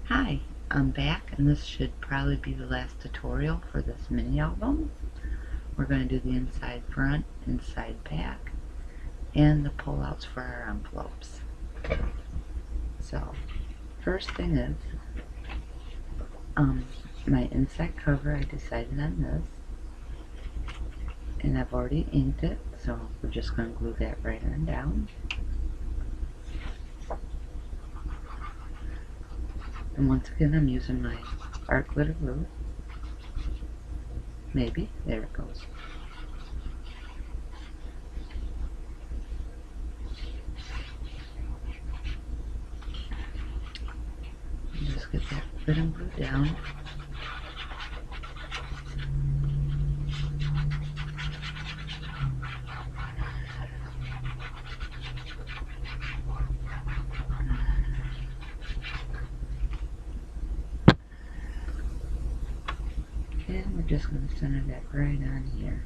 Hi, I'm back, and this should probably be the last tutorial for this mini album. We're going to do the inside front, inside back, and the pullouts for our envelopes. So, first thing is, my inside cover, I decided on this, and I've already inked it, so we're just going to glue that right on down. And once again, I'm using my art glitter glue. Maybe. There it goes. And just get that glitter glue down. And we're just going to center that right on here.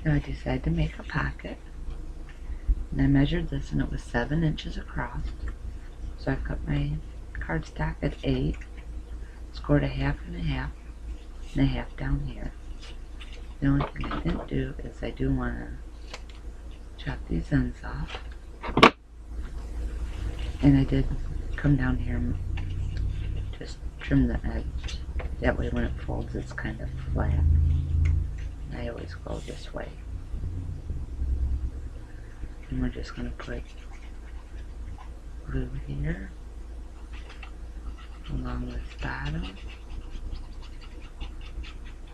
Now I decided to make a pocket. And I measured this and it was 7 inches across. So I cut my cardstock at 8, scored a half and a half, and a half down here. The only thing I didn't do is I do want to chop these ends off. And I did come down here and just trim the edge. That way when it folds it's kind of flat. And I always go this way. And we're just going to put glue here along this bottom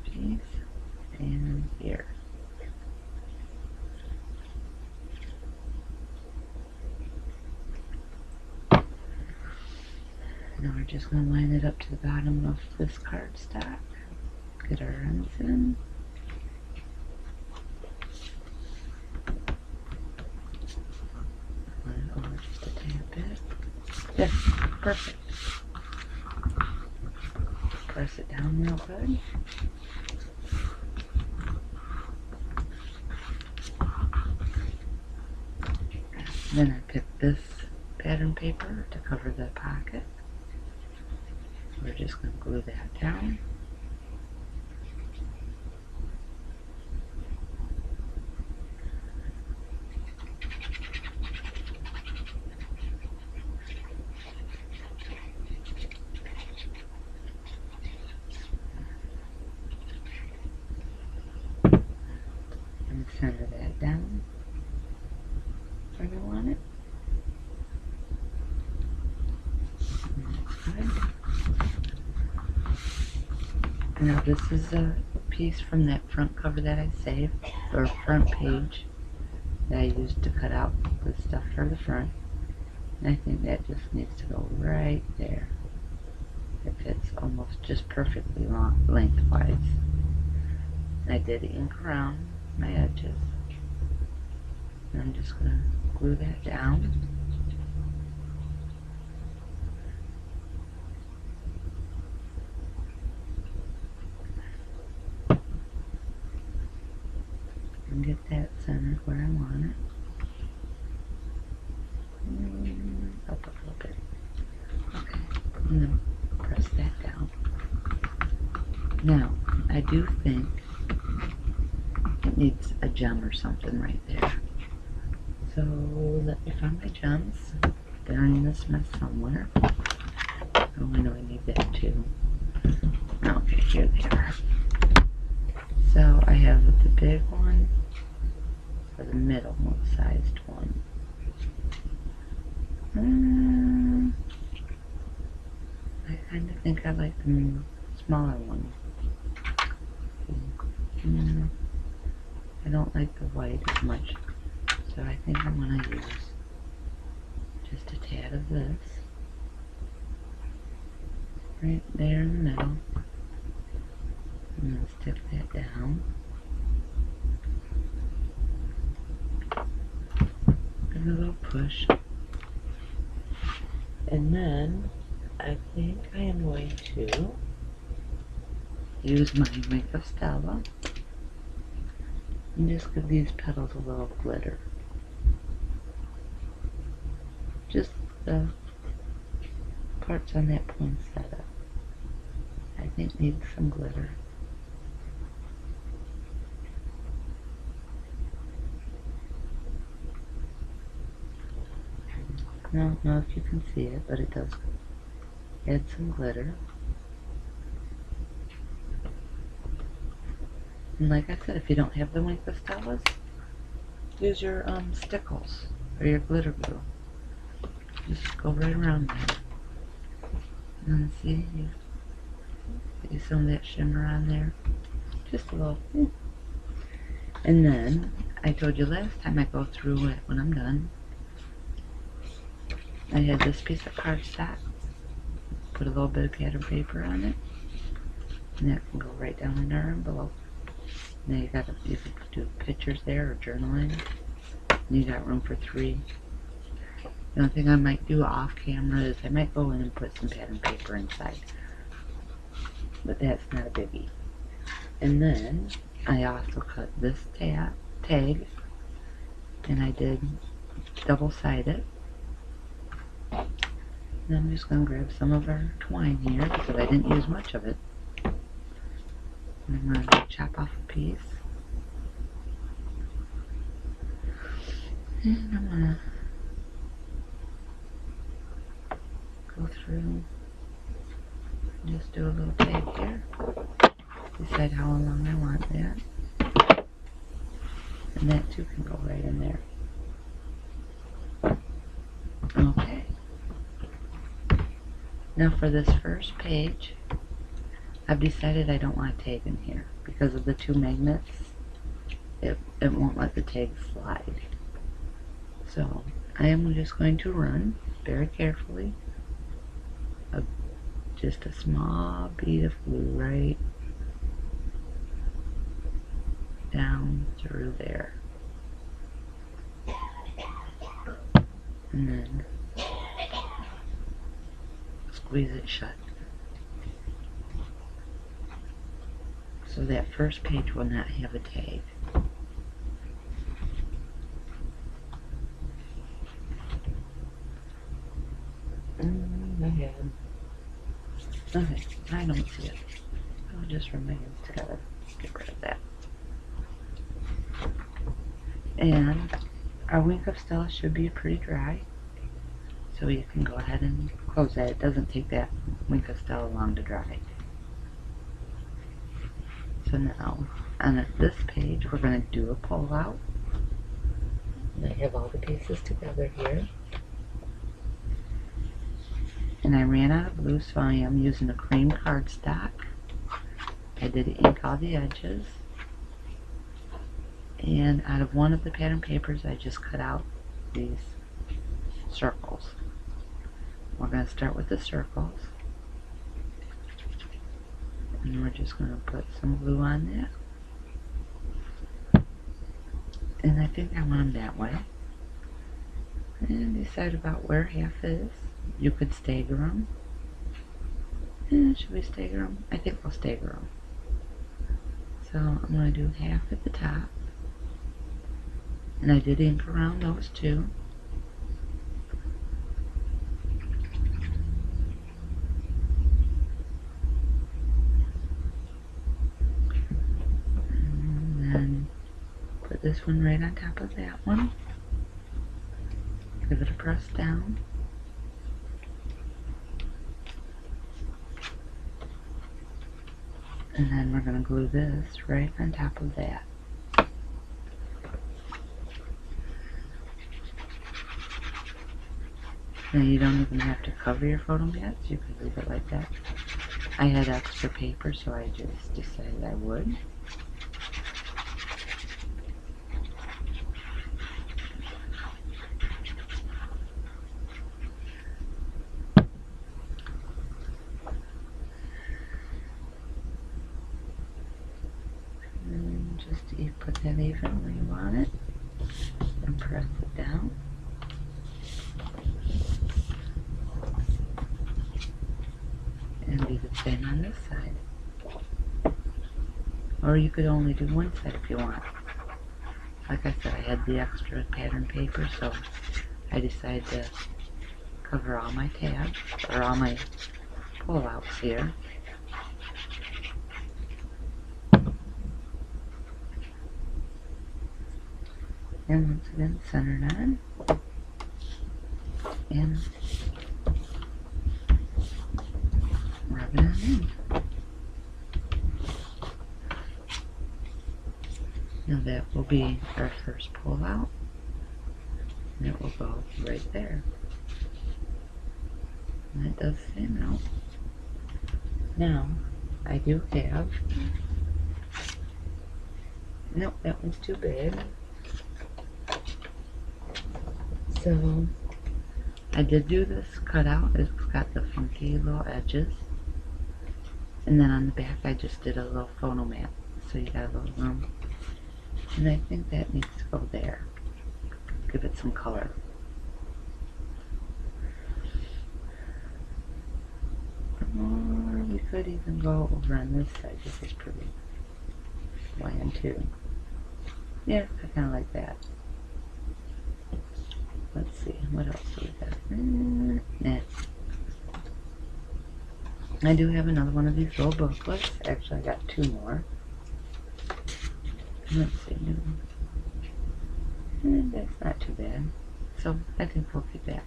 piece and here. Now we're just going to line it up to the bottom of this cardstock. Get our ends in. Line it over just a tad bit. There, perfect. Press it down real good. Then I picked this pattern paper to cover the pocket. We're just going to glue that down. And center that down where you want it. And that's good. Now this is a piece from that front cover that I saved, or front page that I used to cut out the stuff for the front. And I think that just needs to go right there. It fits almost just perfectly long, lengthwise. I did ink around my edges. And I'm just going to glue that down. And get that centered where I want it. Up a little bit. Okay. And then press that down. Now, I do think it needs a gem or something right there. So let me find my gems. They're in this mess somewhere. Oh, I know I need that too. Okay, here they are. So I have the big one, or the middle sized one. I kind of think I like the smaller one. I don't like the white as much, so I think I'm going to use just a tad of this right there in the middle, and then stick that down. Give it a little push, and then I think I am going to use my Wink of Stella and just give these petals a little glitter. Just the parts on that poinsettia, I think, need some glitter. I don't know if you can see it, but it does add some glitter. And like I said, if you don't have the Wink of Stellas, use your stickles or your glitter glue. Just go right around there. And see, you get some of that shimmer on there. Just a little. And then, I told you last time I go through it when I'm done. I had this piece of cardstock. Put a little bit of pattern paper on it. And that can go right down in our envelope. Now you could do pictures there or journaling. And you got room for 3. The only thing I might do off camera is I might go in and put some pattern paper inside. But that's not a biggie. And then I also cut this tag, and I did double-sided. And I'm just going to grab some of our twine here because I didn't use much of it. And I'm going to chop off a piece. And I'm going to go through and just do a little tag here. Decide how long I want that. And that too can go right in there. Okay. Now for this first page, I've decided I don't want a tag in here. Because of the 2 magnets, it won't let the tag slide. So I am just going to run very carefully just a small bead of glue right down through there. And then squeeze it shut. So that first page will not have a tag. Okay, I don't see it. I'll just run my hands together. Get rid of that. And our Wink of Stella should be pretty dry. So you can go ahead and close that. It doesn't take that Wink of Stella long to dry. So now, on this page, we're going to do a pull out. And I have all the pieces together here. And I ran out of glue, so I am using a cream cardstock. I did ink all the edges. And out of one of the pattern papers, I just cut out these circles. We're going to start with the circles. And we're just going to put some glue on that. And I think I want them that way. And decide about where half is. You could stagger them. Should we stagger them? I think we'll stagger them. So I'm going to do half at the top. And I did ink around those two. And then put this one right on top of that one. Give it a press down. And then we're going to glue this right on top of that. Now you don't even have to cover your photo mats, you can leave it like that. I had extra paper, so I just decided I would. And just put that even where you want it, and press it down. do the same on this side. Or you could only do one side if you want. Like I said, I had the extra pattern paper, so I decided to cover all my tabs, or all my pullouts here. And once again, centered on. And rub it on in. Now that will be our first pullout. And it will go right there. And it does the same out. Now, I do have, nope, that one's too big. So, I did do this cutout. It's got the funky little edges. And then on the back, I just did a little photo mat. So you got a little room. And I think that needs to go there. Give it some color. Or we could even go over on this side. This is pretty bland too. Yeah, I kind of like that. Let's see, what else do we got? I do have another one of these little booklets. Actually, I got two more. Let's see. That's not too bad. So, I think we'll keep that.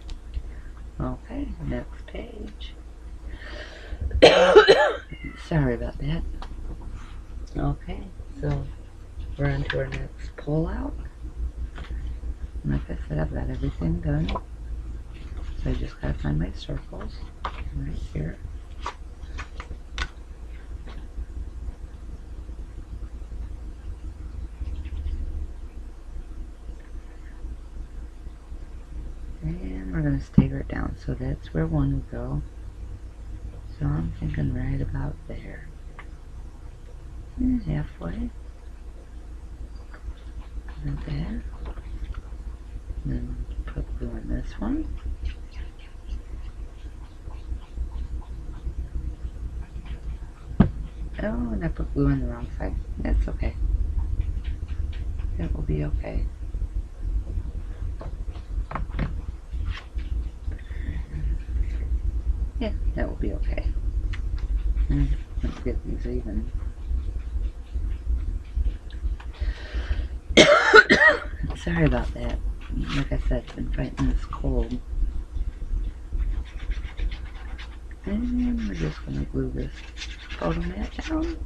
Okay, next page. Sorry about that. Okay, so we're on to our next pullout. Like I said, I've got everything done. So I just gotta find my circles right here. And we're gonna stagger it down. So that's where one would go. So I'm thinking right about there. And halfway. Right there. Then put glue in this one. Oh, and I put glue on the wrong side. That's okay. That will be okay. Yeah, that will be okay. Let's get these even. Sorry about that. Like I said, I've been fighting this cold. And we're just going to glue this photo mat down.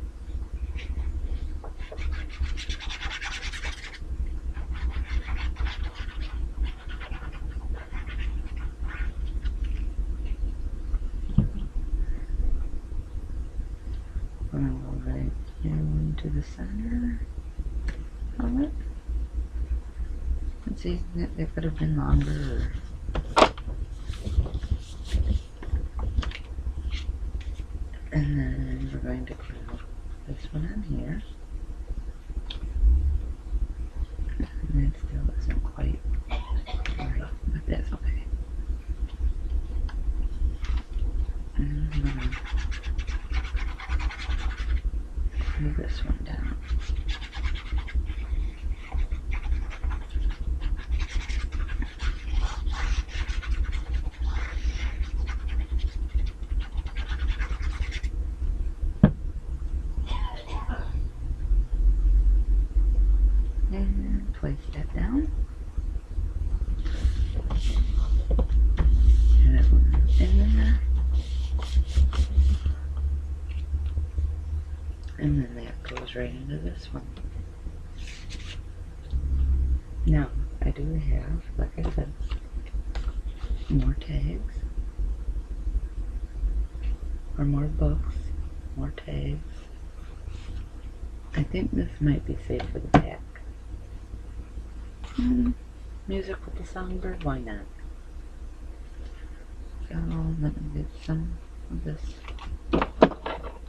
We're going to go right into the center of it. Let's see, that could have been longer. And then we're going to glue this one on here. And it still isn't quite right, but that's okay. And I'm going to glue this one down. And place that down. And that one in there. And then that goes right into this one. Now, I do have, like I said, more tags. Or more books. More tags. I think this might be safe for the back. Music with the songbird, why not? So let me get some of this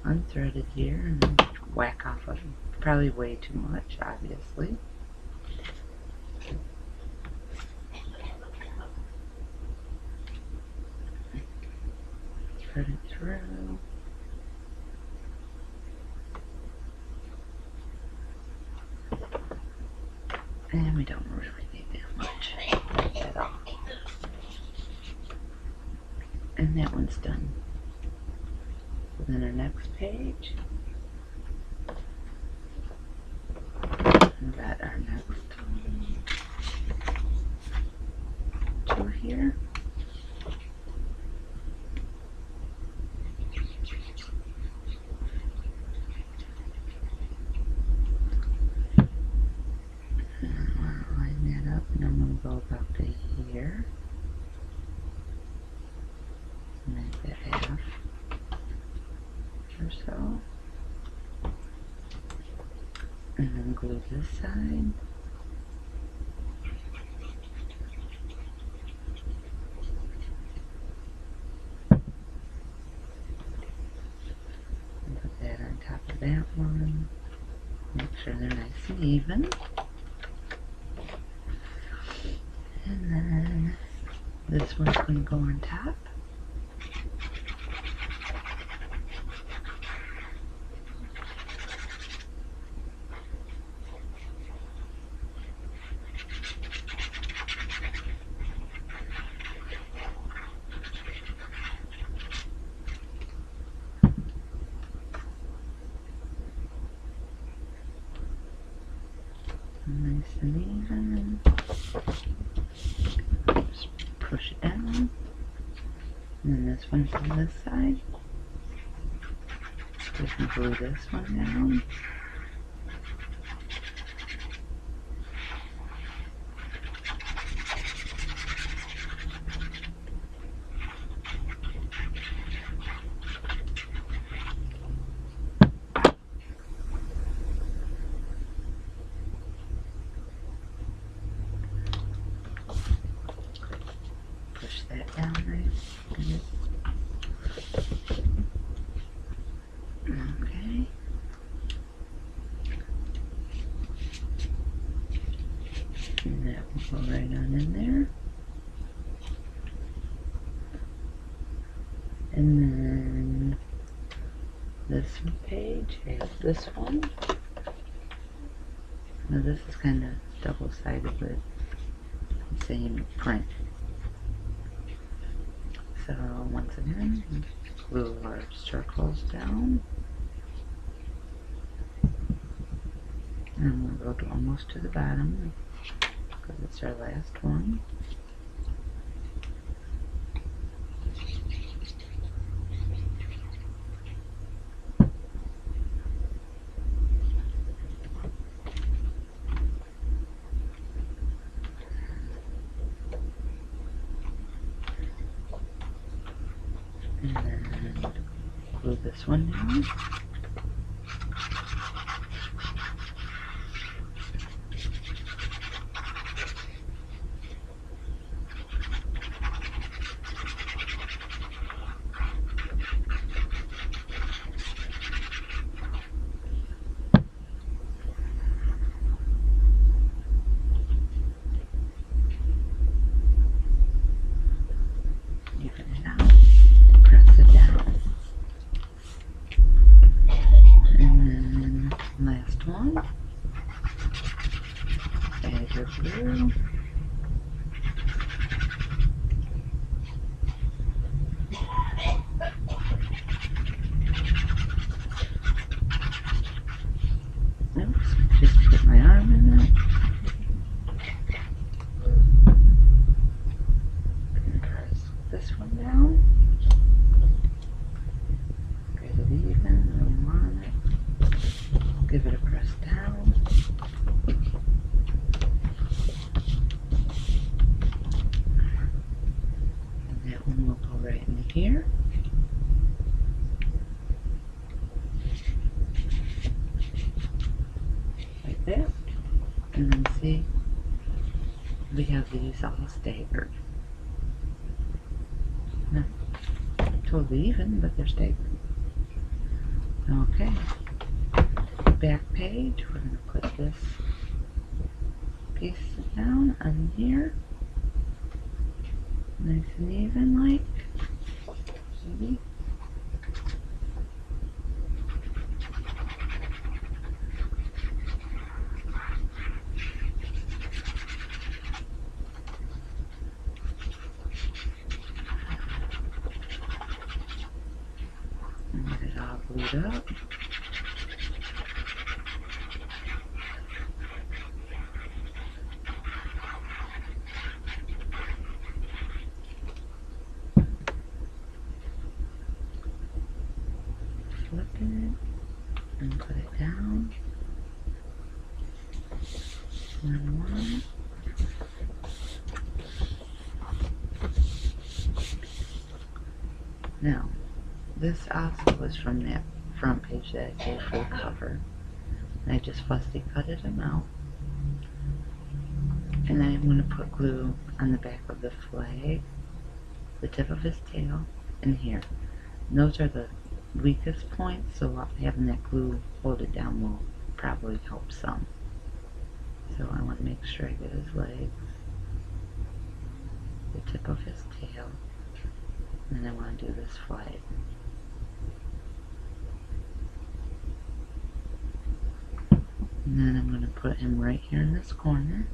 unthreaded here and then whack off of it. Probably way too much, obviously. Thread it through. And we don't really need that much at all. And that one's done. So then our next page, we got our next two here. Line that up, and I'm going to go about to here. Make that half or so. And then glue this side. And put that on top of that one. Make sure they're nice and even. And then this one's going to go on top. Nice and even. Just push it down. And then this one's on this side. We can glue this one down. Push that down nice. Okay. And that will go right on in there. And then this page has this one. Now this is kind of double-sided with the same print. So once again, glue our circles down. And we'll go almost to the bottom because it's our last one. And then glue this one down. Even it out. Press it down. And then last one. Add your glue. Oops, just put my arm in it. And press this one down. Get it even, we want it. Give it a press down. And that one will go right in here. Like that. And then see, we have these all staggered. Not totally even, but they're staggered. Okay. Back page, we're going to put this piece down on here. Nice and even, like. Maybe. all glued up. Flip it and put it down. One. Now, this also was from that front page that I gave for the cover. And I just fussy cutted them out. And I'm going to put glue on the back of the flag, the tip of his tail, and here. And those are the weakest points, so having that glue hold it down will probably help some. So I want to make sure I get his legs, the tip of his tail, and then I want to do this flag. And then I'm going to put him right here in this corner.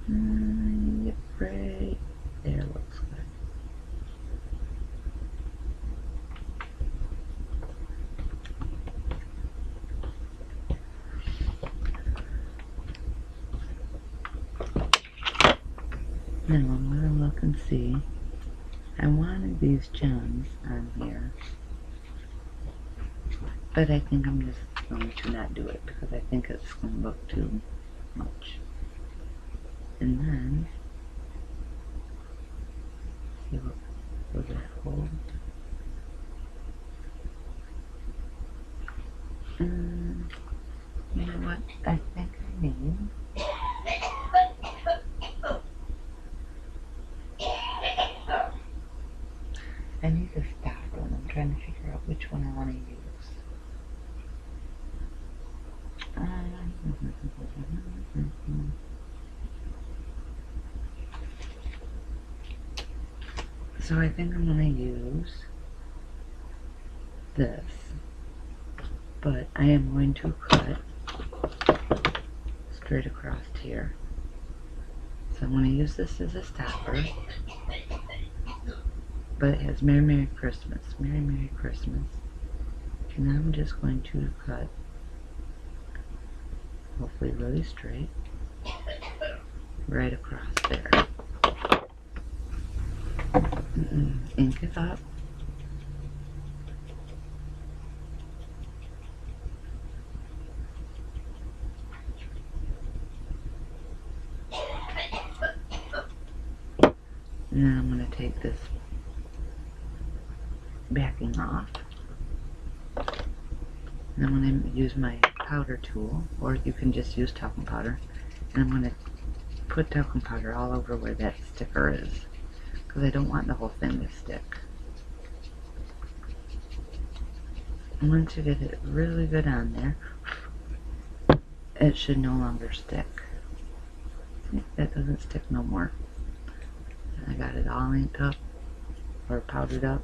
Yep, right there looks good. Now I'm going to look and see. I wanted these gems on here, but I think I'm just going to not do it because I think it's going to look too much. And then, see what will that hold? You know what? I think I need. I need to stop one. I'm trying to figure out which one I want to use. So I think I'm going to use this, but I am going to cut straight across here. So I'm going to use this as a stopper, but it has Merry Merry Christmas, Merry Merry Christmas. And I'm just going to cut, hopefully really straight, right across there. Ink it up. And then I'm going to take this backing off. And I'm going to use my powder tool, or you can just use talcum powder. And I'm going to put talcum powder all over where that sticker is, because I don't want the whole thing to stick. And once you get it really good on there, it should no longer stick. See, that doesn't stick no more. And I got it all inked up, or powdered up.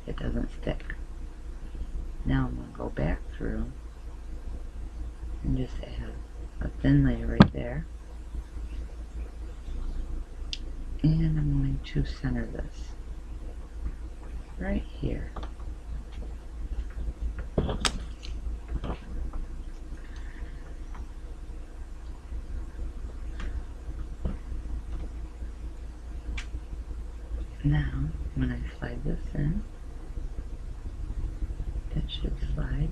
It doesn't stick. Now I'm going to go back through and just add a thin layer right there. And I'm going to center this right here. Now, when I slide this in, it should slide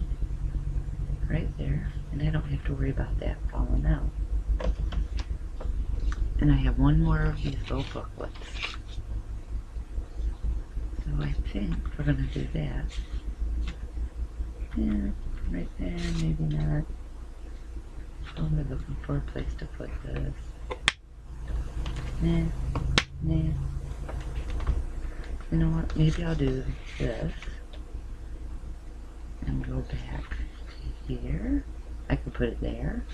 right there, and I don't have to worry about that falling out. And I have one more of these little booklets. So I think we're going to do that. Yeah, right there, maybe not. So I'm looking for a place to put this. Nah, nah. You know what, maybe I'll do this. And go back to here. I could put it there.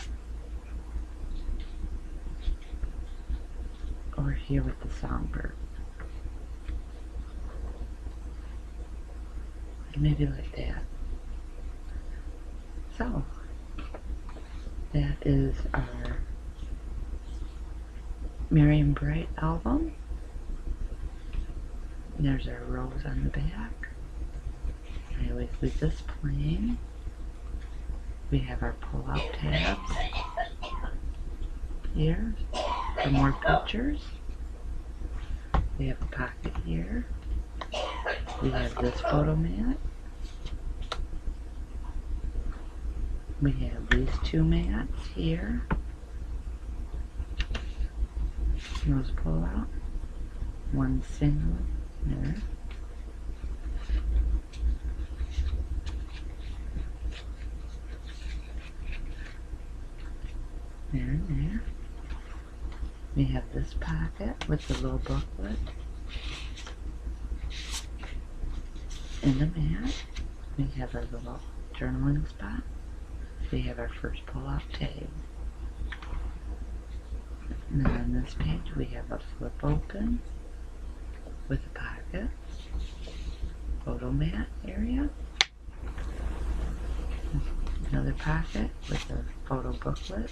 Or here with the songbird. Maybe like that. So, that is our Merry and Bright album. There's our rose on the back. always leave this plain. We have our pull-out tabs here for more pictures. We have a pocket here. We have this photo mat. We have these two mats here. Those pull out. One single there. There and there. We have this pocket with the little booklet. In the mat, we have our little journaling spot. We have our first pull-out tag. And then on this page we have a flip open with a pocket, photo mat area, another pocket with a photo booklet,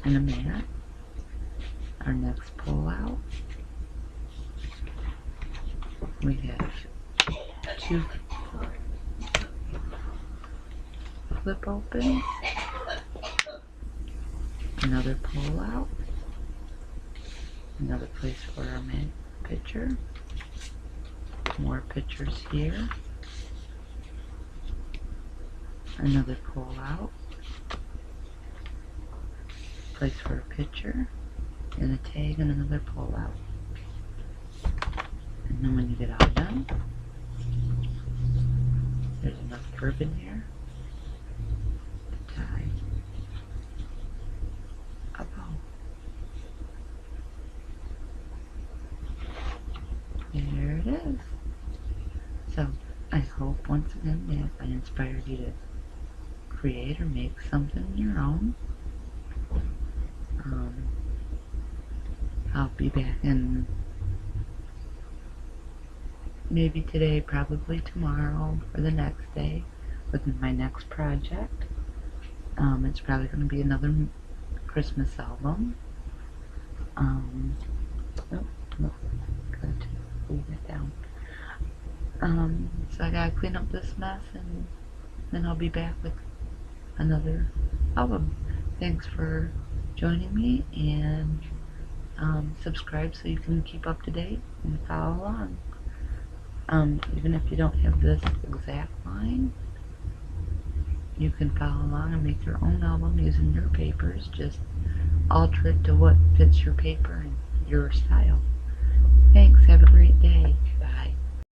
and a mat. Our next pull-out, we have two flip opens, another pull out, another place for our main picture, more pictures here, another pull out, place for a picture, and a tag and another pull out. And then when you get all done, there's enough curve in here to tie a bow. There it is. So I hope once again that I inspired you to create or make something your own. I'll be back in maybe today, probably tomorrow, or the next day with my next project. It's probably going to be another Christmas album. Oh, no, gotta leave it down. So I gotta clean up this mess, and then I'll be back with another album. Thanks for joining me, and subscribe so you can keep up to date and follow along. Even if you don't have this exact line, you can follow along and make your own album using your papers. Just alter it to what fits your paper and your style. Thanks. Have a great day. Bye.